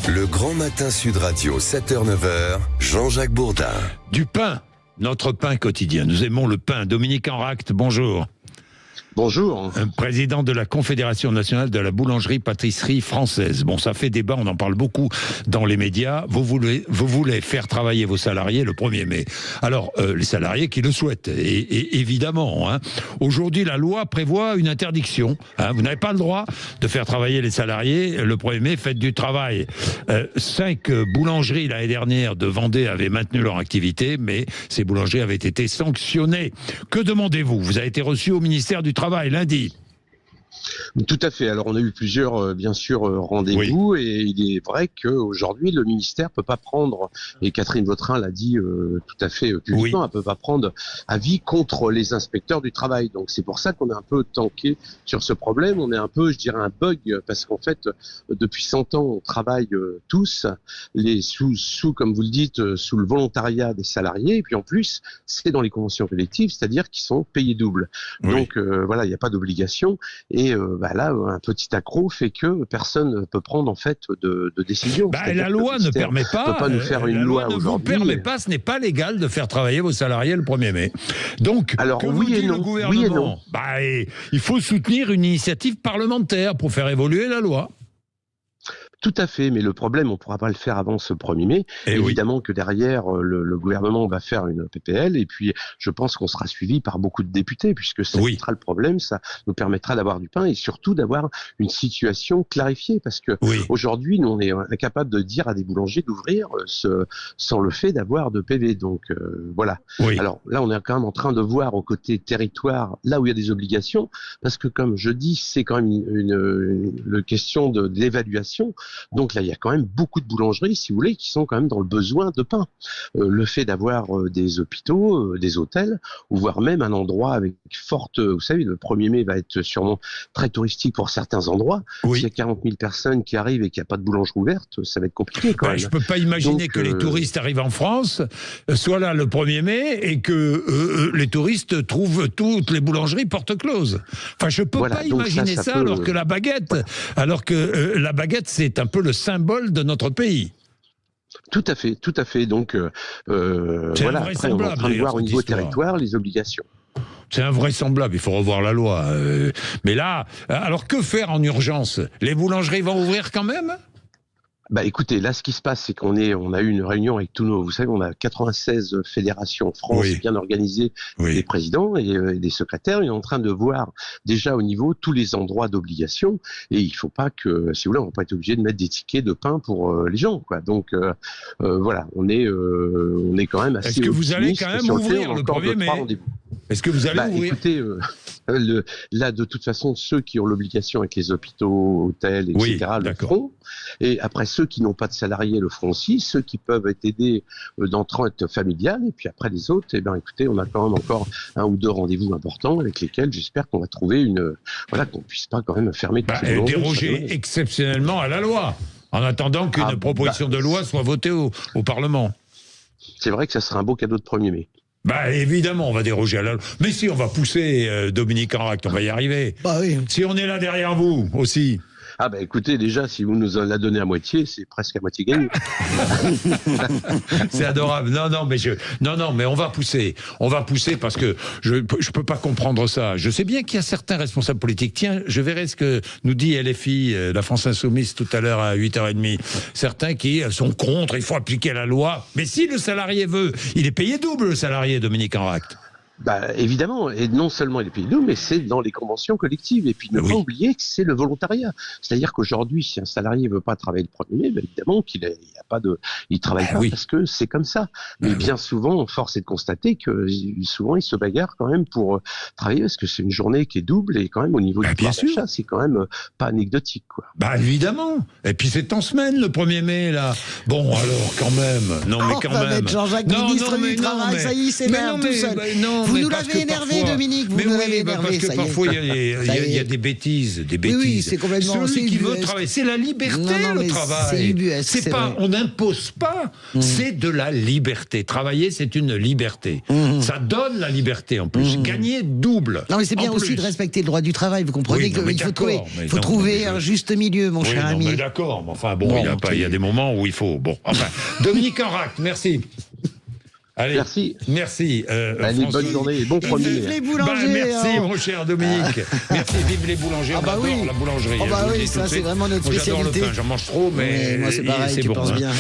Le Grand Matin Sud Radio, 7h-9h, Jean-Jacques Bourdin. Du pain, notre pain quotidien. Nous aimons le pain. Dominique Enracte, bonjour. Bonjour. Président de la Confédération nationale de la boulangerie-pâtisserie française. Bon, ça fait débat, on en parle beaucoup dans les médias. Vous voulez faire travailler vos salariés le 1er mai. Alors, les salariés qui le souhaitent, et évidemment. Aujourd'hui, la loi prévoit une interdiction. Vous n'avez pas le droit de faire travailler les salariés le 1er mai, fête du travail. 5 boulangeries l'année dernière de Vendée avaient maintenu leur activité, mais ces boulangeries avaient été sanctionnées. Que demandez-vous? Vous avez été reçu au ministère du Travail lundi. Tout à fait. Alors on a eu plusieurs, bien sûr, rendez-vous, et il est vrai qu'aujourd'hui le ministère peut pas prendre, et Catherine Vautrin l'a dit tout à fait publiquement, elle peut pas prendre avis contre les inspecteurs du travail. Donc c'est pour ça qu'on est un peu tanké sur ce problème. On est un peu, je dirais, un bug, parce qu'en fait depuis 100 ans on travaille tous sous, comme vous le dites, sous le volontariat des salariés, et puis en plus c'est dans les conventions collectives, c'est-à-dire qu'ils sont payés double. Oui. Donc voilà, il n'y a pas d'obligation. Et là, un petit accroc fait que personne ne peut prendre en fait de décision. La loi ne permet pas. Peut pas nous faire une loi aujourd'hui. Ne vous permet pas. Ce n'est pas légal de faire travailler vos salariés le 1er mai. Donc, alors, que vous dit le gouvernement? Il faut soutenir une initiative parlementaire pour faire évoluer la loi. Tout à fait, mais le problème, on ne pourra pas le faire avant ce 1er mai. Évidemment que derrière, le gouvernement va faire une PPL, et puis je pense qu'on sera suivi par beaucoup de députés, puisque ça sera le problème, ça nous permettra d'avoir du pain, et surtout d'avoir une situation clarifiée, parce que aujourd'hui, nous, on est incapable de dire à des boulangers d'ouvrir sans le fait d'avoir de PV. Donc voilà. Alors là, on est quand même en train de voir au côté territoire, là où il y a des obligations, parce que comme je dis, c'est quand même une question de l'évaluation. Donc là, il y a quand même beaucoup de boulangeries, si vous voulez, qui sont quand même dans le besoin de pain. Le fait d'avoir des hôpitaux, des hôtels, ou voire même un endroit avec forte... Vous savez, le 1er mai va être sûrement très touristique pour certains endroits. S'il y a 40 000 personnes qui arrivent et qu'il n'y a pas de boulangerie ouverte, ça va être compliqué quand même. Je ne peux pas imaginer que les touristes arrivent en France, soient là le 1er mai, et que les touristes trouvent toutes les boulangeries porte closes. Enfin, je ne peux pas imaginer ça alors que la baguette, la baguette, c'est un peu le symbole de notre pays. Tout à fait, tout à fait. Donc, voilà, après, on est en train de voir au niveau territoire les obligations. C'est invraisemblable, il faut revoir la loi. Mais là, alors que faire en urgence? Les boulangeries vont ouvrir quand même? Écoutez, là, ce qui se passe, c'est qu'on a eu une réunion avec tous nos, vous savez, on a 96 fédérations en France bien organisées, des présidents et des secrétaires. Et on est en train de voir déjà au niveau tous les endroits d'obligation. Et il faut pas que, si vous voulez, on va pas être obligé de mettre des tickets de pain pour les gens, quoi. Donc voilà, on est quand même assez. Est-ce que vous allez quand même ouvrir le 1er mai? Est-ce que vous allez ouvrir? Écoutez, là, de toute façon, ceux qui ont l'obligation avec les hôpitaux, hôtels, etc., le feront. Et après, ceux qui n'ont pas de salariés le feront aussi. Ceux qui peuvent être aidés d'entraide familiale. Et puis après, les autres, écoutez, on a quand même encore 1 ou 2 rendez-vous importants avec lesquels j'espère qu'on va trouver qu'on puisse pas quand même fermer toutes les déroger exceptionnellement à la loi, en attendant qu'une proposition de loi soit votée au Parlement. C'est vrai que ça serait un beau cadeau de 1er mai. Évidemment, on va déroger à la loi. Mais si, on va pousser, Dominique Enracte, on va y arriver. Si on est là derrière vous, aussi. Écoutez, déjà, si vous nous la donnez à moitié, c'est presque à moitié gagné. C'est adorable. Non, mais on va pousser. On va pousser parce que je peux pas comprendre ça. Je sais bien qu'il y a certains responsables politiques. Tiens, je verrai ce que nous dit LFI, la France Insoumise, tout à l'heure à 8h30. Certains qui sont contre, il faut appliquer la loi. Mais si le salarié veut, il est payé double, le salarié, Dominique Enracte. Évidemment, et non seulement les pays mais c'est dans les conventions collectives. Et puis ne pas oublier que c'est le volontariat. C'est-à-dire qu'aujourd'hui, si un salarié veut pas travailler le 1er mai, évidemment il travaille pas parce que c'est comme ça. Mais bien souvent, force est de constater que souvent il se bagarre quand même pour travailler, parce que c'est une journée qui est double, et quand même au niveau du pouvoir d'achat, c'est quand même pas anecdotique, quoi. Évidemment. Et puis c'est en semaine le 1er mai là. Bon alors quand même. Non mais quand même. Jean-Jacques, ministre du Travail, ça y est, c'est merde tout seul. vous mais nous parce l'avez que énervé, parfois- Dominique, vous mais nous oui, l'avez bah, énervé, parce que ça y est. parfois il y a des bêtises, Oui, c'est complètement... Celui qui veut ubuesque. travailler, c'est la liberté, Non, le mais travail. c'est ubuesque, C'est c'est pas, vrai. on n'impose pas, c'est de la liberté. Travailler, c'est une liberté. Ça donne la liberté en plus. Gagner double. Non, mais c'est bien en aussi plus. de respecter le droit du travail. Vous comprenez Oui, non, mais qu'il faut d'accord, trouver, mais faut non, trouver mais un juste milieu, mon Oui, cher non, ami. mais d'accord. Mais enfin, bon, Bon, il y a des moments où il faut. Bon, enfin, Dominique Enrac, merci. Allez, Merci. Merci. Allez, François. bonne journée et bon Et premier vive mai. les boulangers. Merci, hein. mon cher Dominique. Merci, vive les boulangers. Ah bah on adore oui. la boulangerie. Ah bah je vous le oui, dis ça, tout de c'est suite. vraiment notre Moi, j'adore le spécialité. pain. J'en mange trop, mais Oui, moi, c'est pareil, tu bon. penses bien.